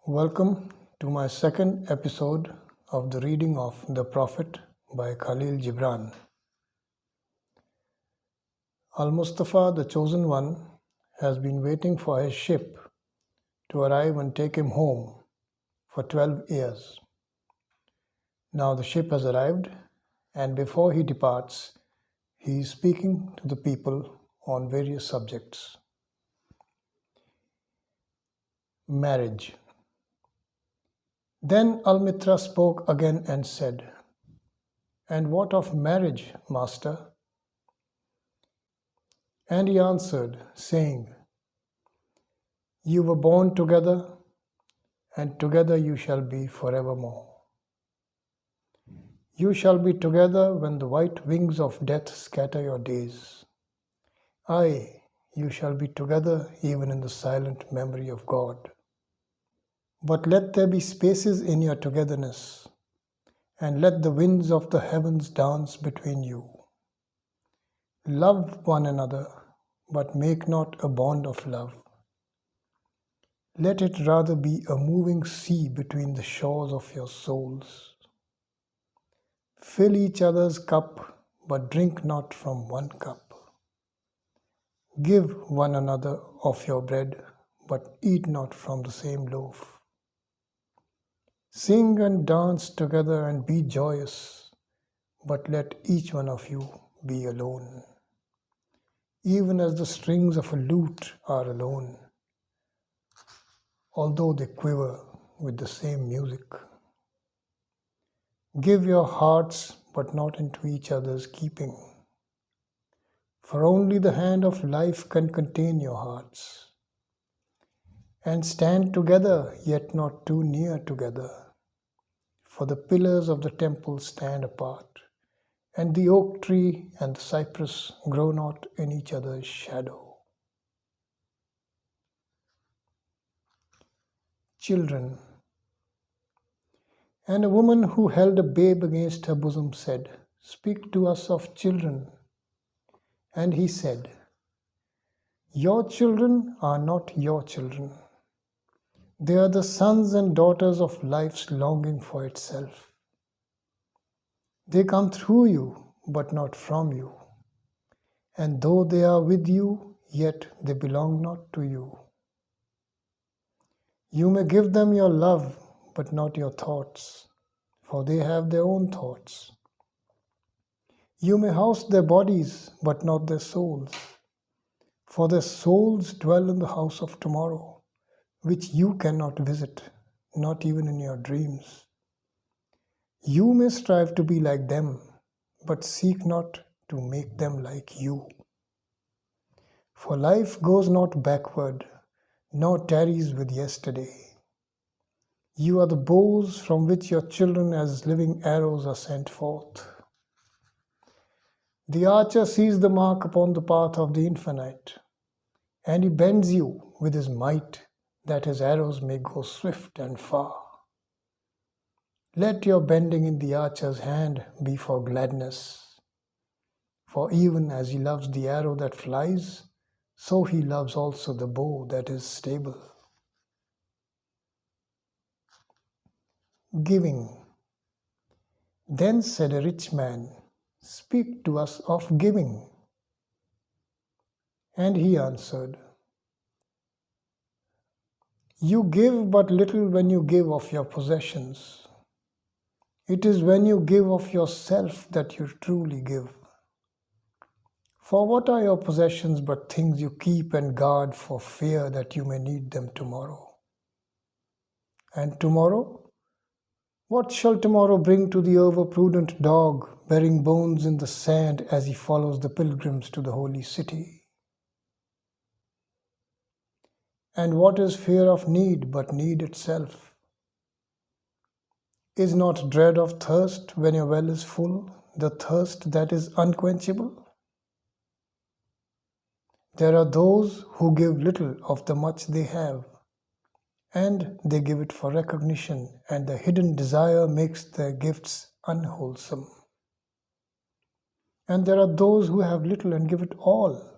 Welcome to my second episode of the reading of The Prophet by Kahlil Gibran. Al Mustafa, the chosen one, has been waiting for his ship to arrive and take him home for 12 years. Now the ship has arrived, and before he departs, he is speaking to the people on various subjects. Marriage. Then Al-Mitra spoke again and said, "And what of marriage, master?" And he answered, saying, "You were born together, and together you shall be forevermore. You shall be together when the white wings of death scatter your days. Aye, you shall be together even in the silent memory of God. But let there be spaces in your togetherness, and let the winds of the heavens dance between you. Love one another, but make not a bond of love. Let it rather be a moving sea between the shores of your souls. Fill each other's cup, but drink not from one cup. Give one another of your bread, but eat not from the same loaf. Sing and dance together and be joyous, but let each one of you be alone, even as the strings of a lute are alone, although they quiver with the same music. Give your hearts, but not into each other's keeping, for only the hand of life can contain your hearts. And stand together, yet not too near together, for the pillars of the temple stand apart, and the oak tree and the cypress grow not in each other's shadow. Children. And a woman who held a babe against her bosom said, "Speak to us of children." And he said, "Your children are not your children. They are the sons and daughters of life's longing for itself. They come through you, but not from you. And though they are with you, yet they belong not to you. You may give them your love, but not your thoughts, for they have their own thoughts. You may house their bodies, but not their souls, for their souls dwell in the house of tomorrow, which you cannot visit, not even in your dreams. You may strive to be like them, but seek not to make them like you. For life goes not backward, nor tarries with yesterday. You are the bows from which your children as living arrows are sent forth. The archer sees the mark upon the path of the infinite, and he bends you with his might, that his arrows may go swift and far. Let your bending in the archer's hand be for gladness, for even as he loves the arrow that flies, so he loves also the bow that is stable. Giving. Then said a rich man, "Speak to us of giving." And he answered, "You give but little when you give of your possessions. It is when you give of yourself that you truly give. For what are your possessions but things you keep and guard for fear that you may need them tomorrow? And tomorrow? What shall tomorrow bring to the over-prudent dog, bearing bones in the sand as he follows the pilgrims to the holy city? And what is fear of need but need itself? Is not dread of thirst when your well is full, the thirst that is unquenchable? There are those who give little of the much they have, and they give it for recognition, and the hidden desire makes their gifts unwholesome. And there are those who have little and give it all.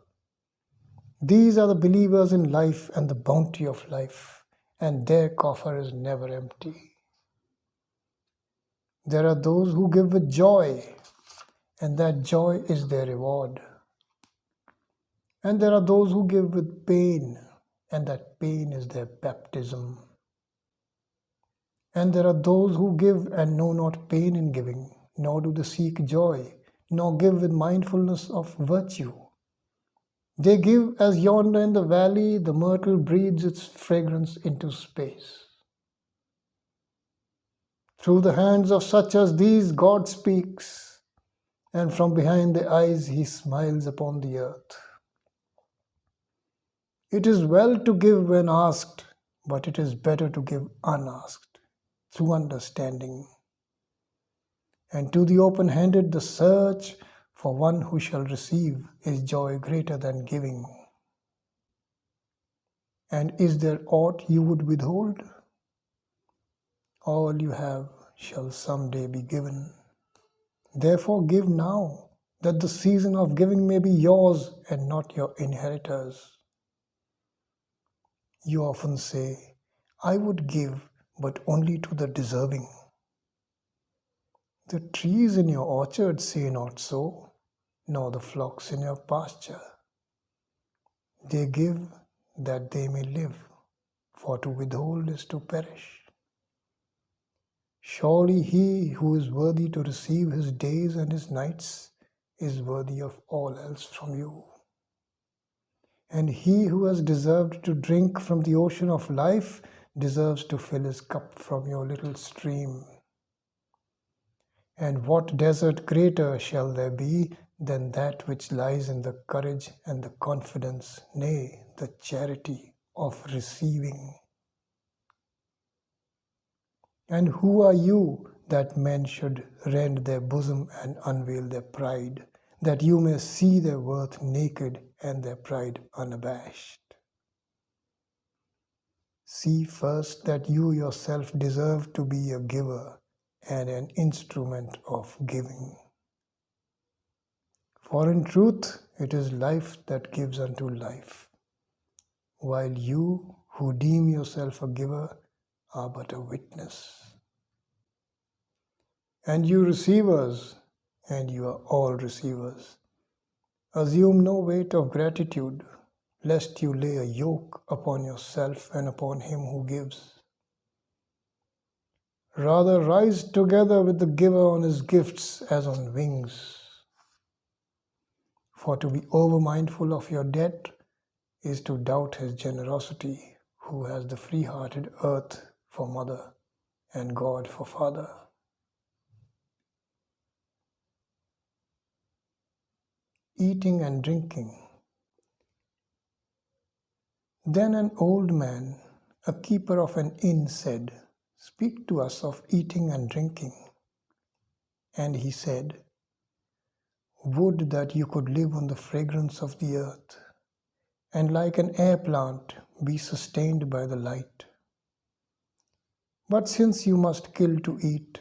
These are the believers in life and the bounty of life, and their coffer is never empty. There are those who give with joy, and that joy is their reward. And there are those who give with pain, and that pain is their baptism. And there are those who give and know not pain in giving, nor do they seek joy, nor give with mindfulness of virtue. They give as yonder in the valley the myrtle breathes its fragrance into space. Through the hands of such as these God speaks, and from behind the eyes he smiles upon the earth. It is well to give when asked, but it is better to give unasked, through understanding. And to the open-handed the search for one who shall receive is joy greater than giving. And is there aught you would withhold? All you have shall someday be given. Therefore give now, that the season of giving may be yours and not your inheritors. You often say, I would give, but only to the deserving. The trees in your orchard say not so, nor the flocks in your pasture. They give that they may live, for to withhold is to perish. Surely he who is worthy to receive his days and his nights is worthy of all else from you. And he who has deserved to drink from the ocean of life deserves to fill his cup from your little stream. And what desert greater shall there be than that which lies in the courage and the confidence, nay, the charity of receiving? And who are you that men should rend their bosom and unveil their pride, that you may see their worth naked and their pride unabashed? See first that you yourself deserve to be a giver and an instrument of giving. For in truth it is life that gives unto life, while you who deem yourself a giver are but a witness. And you receivers, and you are all receivers, assume no weight of gratitude, lest you lay a yoke upon yourself and upon him who gives. Rather rise together with the giver on his gifts as on wings. For to be over-mindful of your debt is to doubt his generosity, who has the free-hearted earth for mother and God for father. Eating and drinking. Then an old man, a keeper of an inn, said, Speak to us of eating and drinking. And he said, Would that you could live on the fragrance of the earth, and like an air plant be sustained by the light. But since you must kill to eat,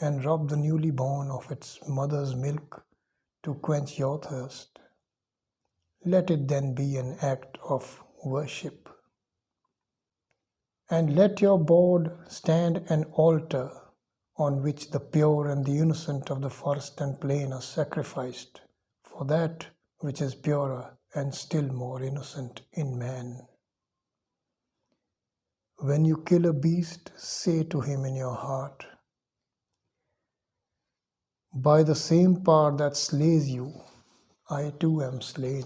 and rob the newly born of its mother's milk to quench your thirst, let it then be an act of worship. And let your board stand an altar on which the pure and the innocent of the forest and plain are sacrificed for that which is purer and still more innocent in man. When you kill a beast, say to him in your heart, By the same power that slays you, I too am slain,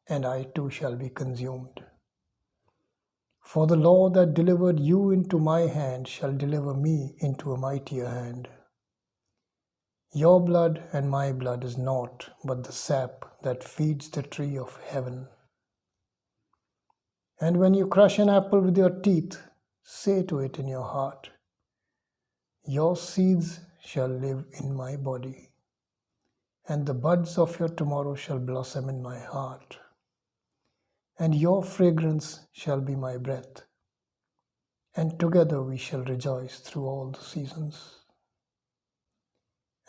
and I too shall be consumed. For the law that delivered you into my hand shall deliver me into a mightier hand. Your blood and my blood is naught but the sap that feeds the tree of heaven. And when you crush an apple with your teeth, say to it in your heart, Your seeds shall live in my body, and the buds of your tomorrow shall blossom in my heart, and your fragrance shall be my breath, and together we shall rejoice through all the seasons.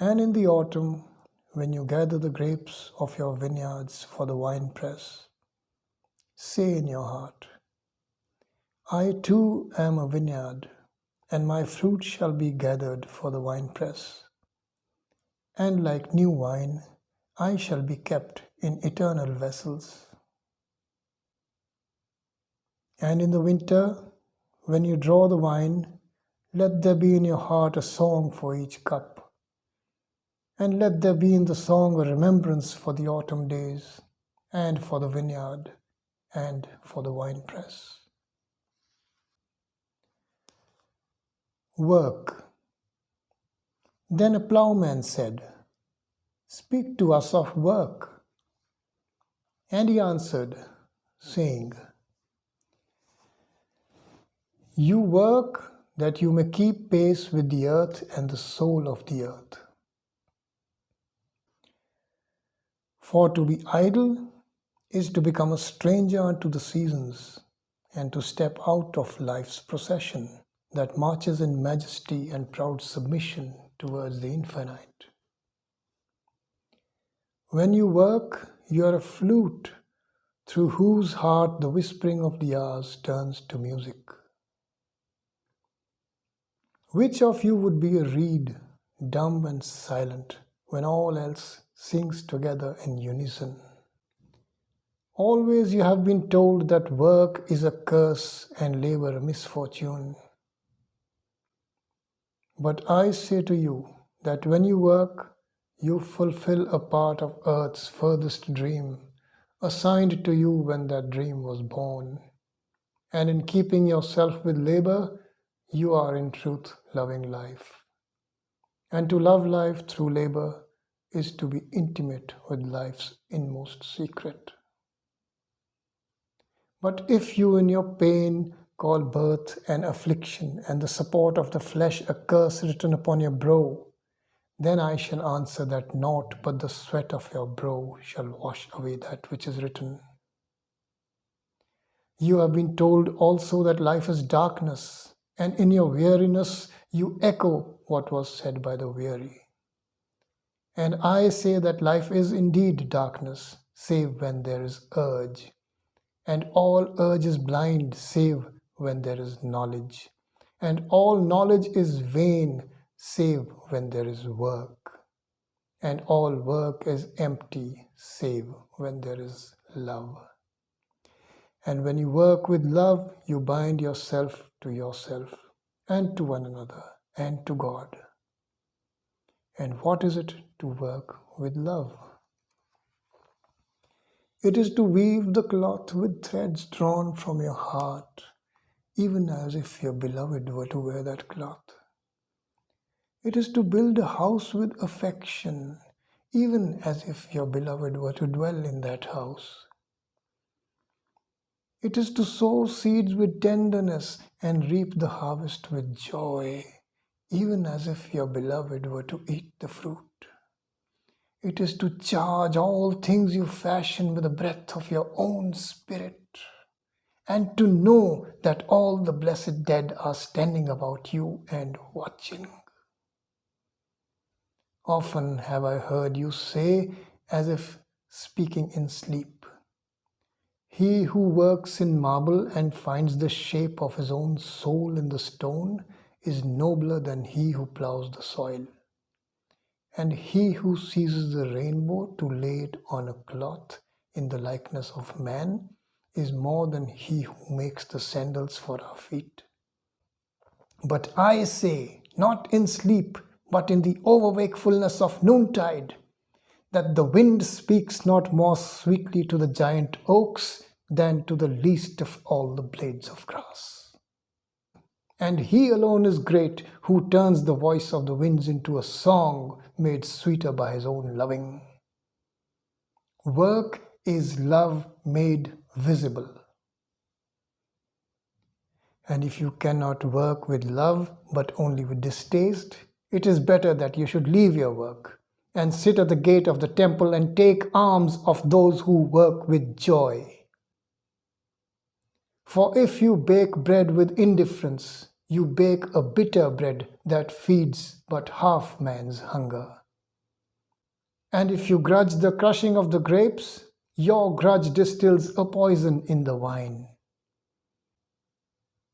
And in the autumn, when you gather the grapes of your vineyards for the winepress, say in your heart, I too am a vineyard, and my fruit shall be gathered for the winepress. And like new wine, I shall be kept in eternal vessels. And in the winter, when you draw the wine, let there be in your heart a song for each cup. And let there be in the song a remembrance for the autumn days, and for the vineyard, and for the winepress. Work. Then a ploughman said, "Speak to us of work." And he answered, saying, "You work that you may keep pace with the earth and the soul of the earth. For to be idle is to become a stranger unto the seasons, and to step out of life's procession that marches in majesty and proud submission towards the infinite. When you work, you are a flute through whose heart the whispering of the hours turns to music. Which of you would be a reed, dumb and silent, when all else sings together in unison? Always you have been told that work is a curse and labor a misfortune. But I say to you that when you work, you fulfill a part of earth's furthest dream, assigned to you when that dream was born. And in keeping yourself with labor, you are in truth loving life. And to love life through labor is to be intimate with life's inmost secret. But if you in your pain call birth an affliction and the support of the flesh a curse written upon your brow, then I shall answer that naught but the sweat of your brow shall wash away that which is written. You have been told also that life is darkness, and in your weariness you echo what was said by the weary. And I say that life is indeed darkness, save when there is urge. And all urge is blind, save when there is knowledge. And all knowledge is vain, save when there is work. And all work is empty, save when there is love. And when you work with love, you bind yourself to yourself, and to one another, and to God. And what is it to work with love? It is to weave the cloth with threads drawn from your heart, even as if your beloved were to wear that cloth. It is to build a house with affection, even as if your beloved were to dwell in that house. It is to sow seeds with tenderness and reap the harvest with joy, even as if your beloved were to eat the fruit. It is to charge all things you fashion with the breath of your own spirit, and to know that all the blessed dead are standing about you and watching. Often have I heard you say, as if speaking in sleep, "He who works in marble and finds the shape of his own soul in the stone is nobler than he who ploughs the soil. And he who seizes the rainbow to lay it on a cloth in the likeness of man is more than he who makes the sandals for our feet. But I say, not in sleep, but in the overwakefulness of noontide, that the wind speaks not more sweetly to the giant oaks than to the least of all the blades of grass. And he alone is great who turns the voice of the winds into a song made sweeter by his own loving. Work is love made visible. And if you cannot work with love but only with distaste, it is better that you should leave your work and sit at the gate of the temple and take alms of those who work with joy. For if you bake bread with indifference, you bake a bitter bread that feeds but half man's hunger. And if you grudge the crushing of the grapes, your grudge distills a poison in the wine.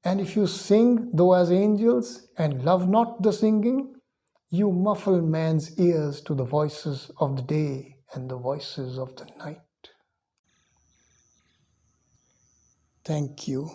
And if you sing, though as angels, and love not the singing, you muffle man's ears to the voices of the day and the voices of the night. Thank you.